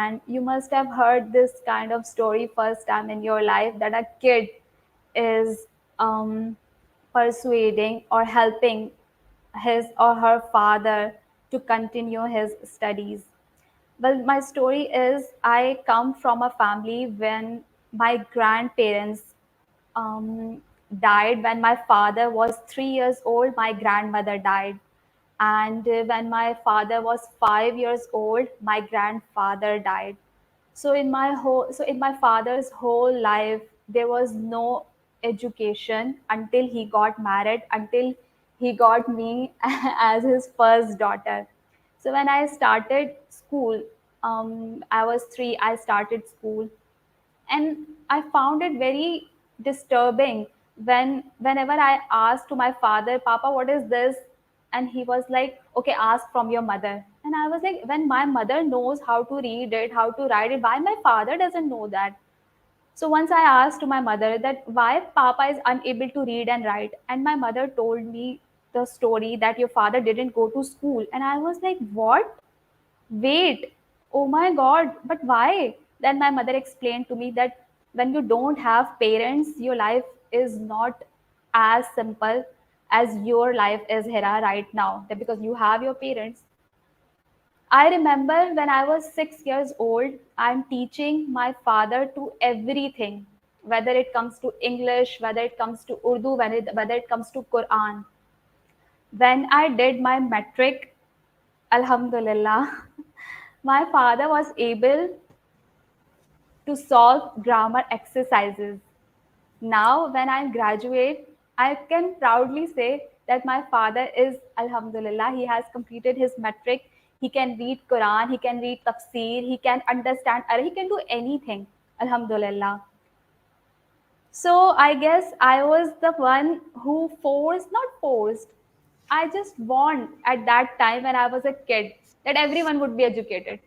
And you must have heard this kind of story first time in your life, that a kid is persuading or helping his or her father to continue his studies. Well, my story is, I come from a family when my grandparents died. When my father was 3 years old, my grandmother died. And when my father was 5 years old, my grandfather died. So in my father's whole life, there was no education until he got married, until he got me as his first daughter. So when I started school, I was 3, I started school. And I found it very disturbing whenever I asked to my father, Papa, what is this? And he was like, okay, ask from your mother. And I was like, when my mother knows how to read it, how to write it, why my father doesn't know that? So once I asked to my mother that why Papa is unable to read and write, and my mother told me the story that your father didn't go to school. And I was like, what? Wait, oh my God, but why? Then my mother explained to me that when you don't have parents, your life is not as simple as your life is, Hira, right now. That because you have your parents. I remember when I was 6 years old, I'm teaching my father to everything, whether it comes to English, whether it comes to Urdu, whether it comes to Quran. When I did my metric, Alhamdulillah, my father was able to solve grammar exercises. Now, when I graduate, I can proudly say that my father is, Alhamdulillah, he has completed his metric. He can read Quran, he can read Tafsir, he can understand, he can do anything, Alhamdulillah. So I guess I was the one who forced, not forced, I just want at that time when I was a kid that everyone would be educated.